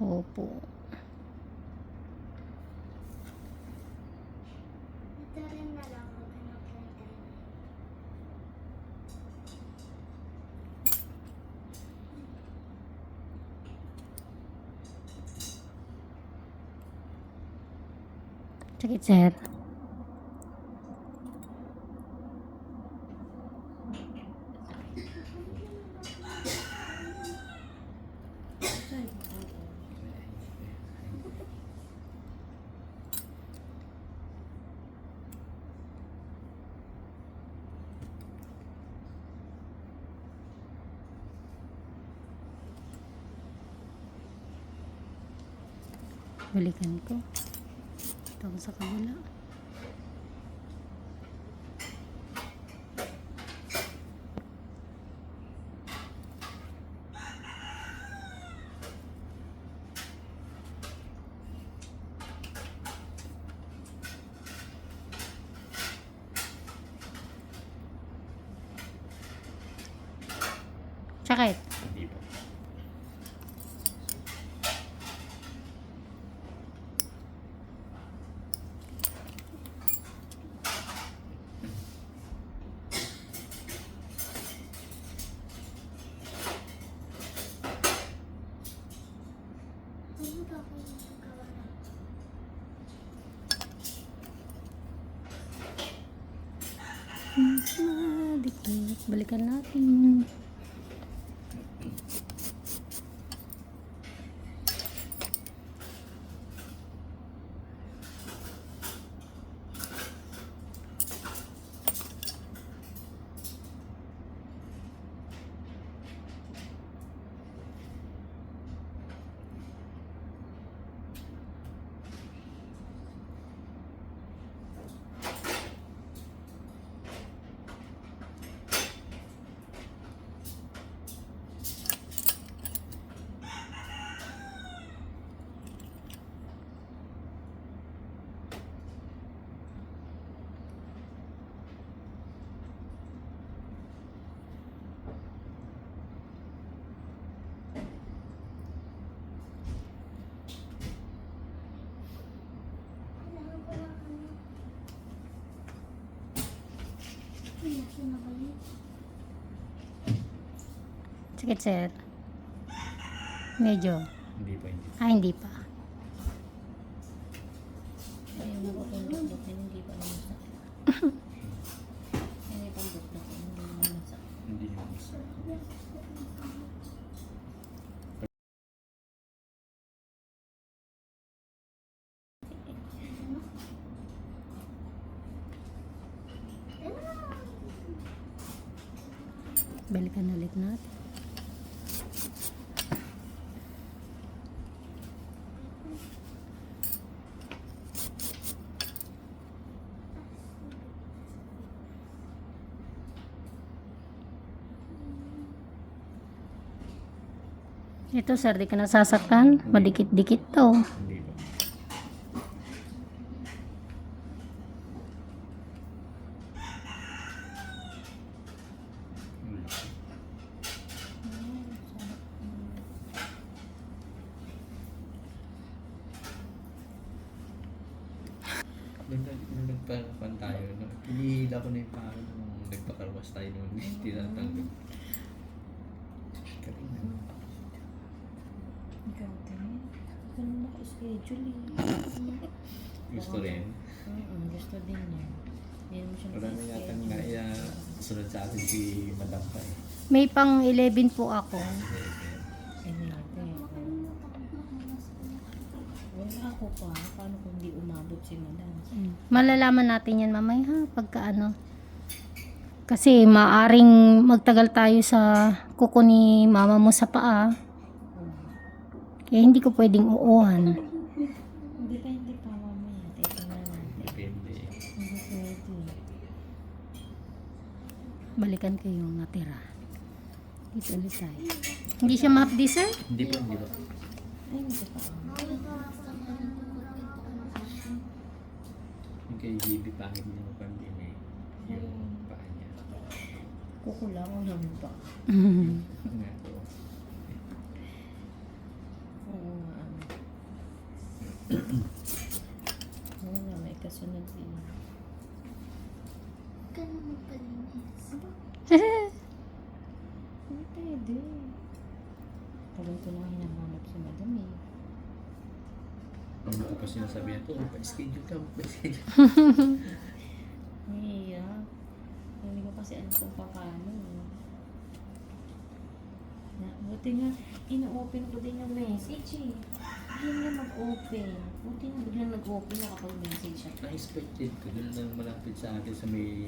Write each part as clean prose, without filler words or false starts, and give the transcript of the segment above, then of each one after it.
Opo. Ito rin na lang. Maghanap lang tayo. Sakit, sir. Balikan ko. Ito ako sa kabila. Sakit. Hindi po. Ano ba kung magawa na? Dikit. Balikan natin. Kailangan ko lang ano. Ay, nasa na ba yun? Sakit, sir. Medyo. Hindi po, hindi. Hindi pa. Ayaw mo pagpundok hindi pa naman sakit. Hindi pagpundok hindi naman sakit. Hindi naman gusto. Balikan ulit natin. Ito, sir, di ka nasasaktan. Madikit-dikit to. Hindi po. Nung nagparapan tayo, pinihila ko na yung pangit nung nagpakarwas tayo nung hindi natanggap. Galing na. Ikaw din. Ganun naka-schedule eh. Gusto rin. Gusto din niya. Hindi naman siya Wala na yata nga sunod sa atin si Madam pa eh. May pang 11 po ako. Eh, natin. Wala ako pa. Paano kung di umabot si Madam? Malalaman natin yan mamaya ha, pagka ano. Kasi maaring magtagal tayo sa kuko ni mama mo sa paa. Kaya hindi ko pwedeng uuhan. Hindi pa mamaya. Teka na natin. Depende. Hindi pwede. Balikan ko yung natira. Dito ulit tayo. Hindi siya mahapdi, sir? Hindi po, hindi po. Ay, hindi pa. Yung kay GB pangit niya ng pandemya yung paa niya. Kukulangan namin pa. Nga po. Oo nga. Oo nga, may kasunod din. Ganun magpalinis. Hindi pwede. Tagal ko na hinahanap si madam eh. Ano ko pa sinasabihan to, pa-schedule ka, pa-schedule. Naiiyak. Hindi ko kasi alam kung paano. Buti nga, ina-open ko din yung message eh. Hindi niya mag-open. Buti nga biglang nag-open na kapag message siya. Na-expected ko, doon lang malapit sa akin sa may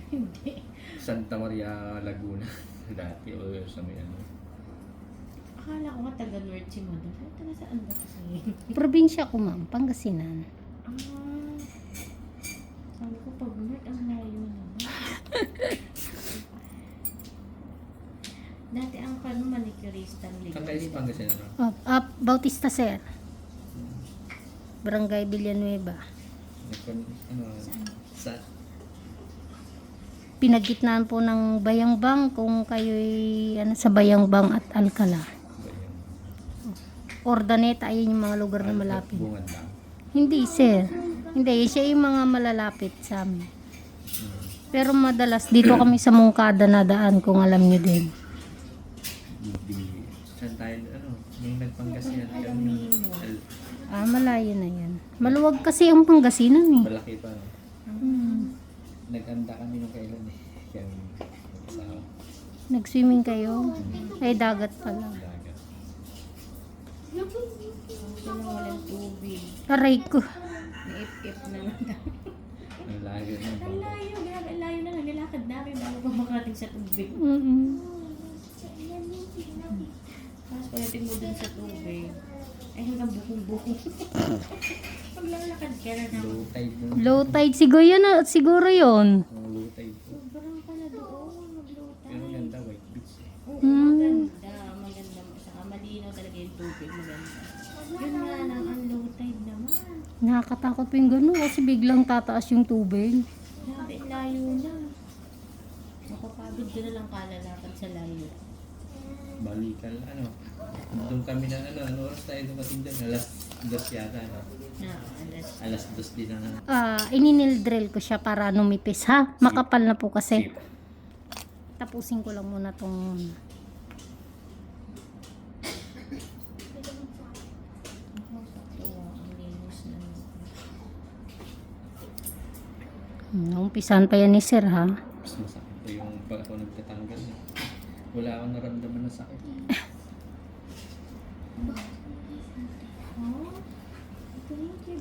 Hindi. Santa Maria, Laguna. Dati o sa may ano. Akala ko nga taga-North si madam. Ay, taga saan ba kasi? Probinsya ko ma'am, Pangasinan. Ah. Sabi ko pag North, ang layo naman. Dati ang manicurista ng Saan kayo sa Pangasinan? Ano? Bautista sir. Barangay Villanueva. Ano, sa Pinagitnaan po ng Bayangbang kung kayo'y sa Bayangbang at Alcala. ba yun? Ordaneta, ayun yung mga lugar na malapit. Bungad lang. Hindi sir. Hindi, siya yung mga malalapit sa amin. Pero madalas dito kami sa Mungkada na daan kung alam nyo din. Hindi. Saan tayo, ano, yung nagpangasinan kami. Malayo na yan. Maluwag kasi ang Pangasinan eh. Malaki pa. No? Nag-anda kami nung kailan eh. Kaya mag-asawa. Nag-swimming kayo? Ay, dagat pala. Dagat. Gusto na walang tubig. Aray ko. Naip-ip na lang. Ang layo na. Ang layo, grabe, ang layo na lang. Nilakad namin bago pa makarating sa tubig. Tapos pagdating mo dun sa tubig, ay hanggang bukong-bukong. Paglalakad ka na naman. Low tide na. Low tide siguro yun. Low tide po. Sobrang pala doon, mag-low Pero tide. ganda, white beach eh. Oo, maganda. Maganda. Saka malinaw talaga yung tubig. Maganda. Yun nga lang, ang low tide naman. Nakakatakot po yung gano'n kasi biglang tataas yung tubig. Grabe, ang layo na. Makapagod ka na lang kalalakad sa layo. Balikan, ano. Doon kami na, ano oras tayo dumating doon? Alas 2 yata, no? Na, alas. Alas 2 din na. Ininil drill ko siya para numipis ha. Makapal na po kasi. Sip. Tapusin ko lang muna tong Ang linis na. Umpisahan pa yan ni sir ha. Mas masakit pa yung pag ako nagtatanggal. Eh. Wala akong naramdaman na sakit. Oh, thank you.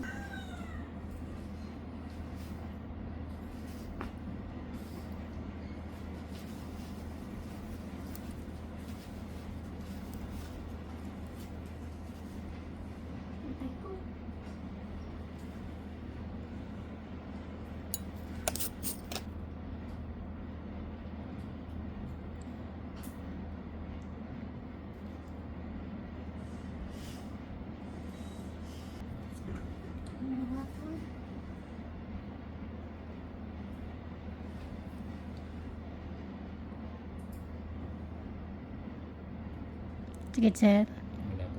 Sige sir. Wala po.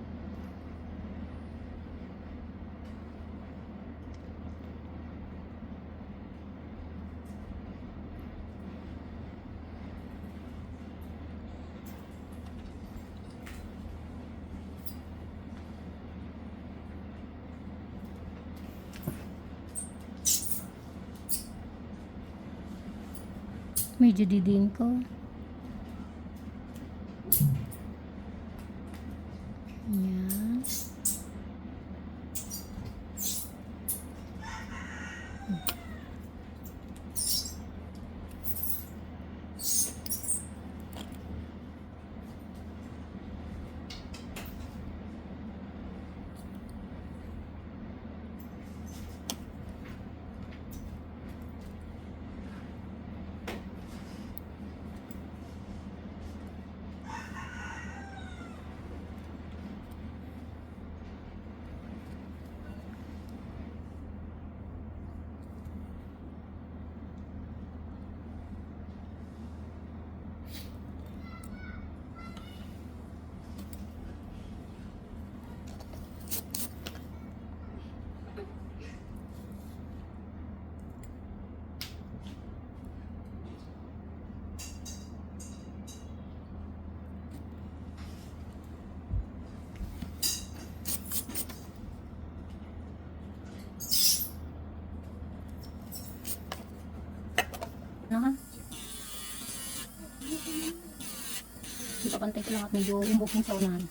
Medyo didin ko. Yan. kapantay ko lang at medyo umubok yung sa unahan.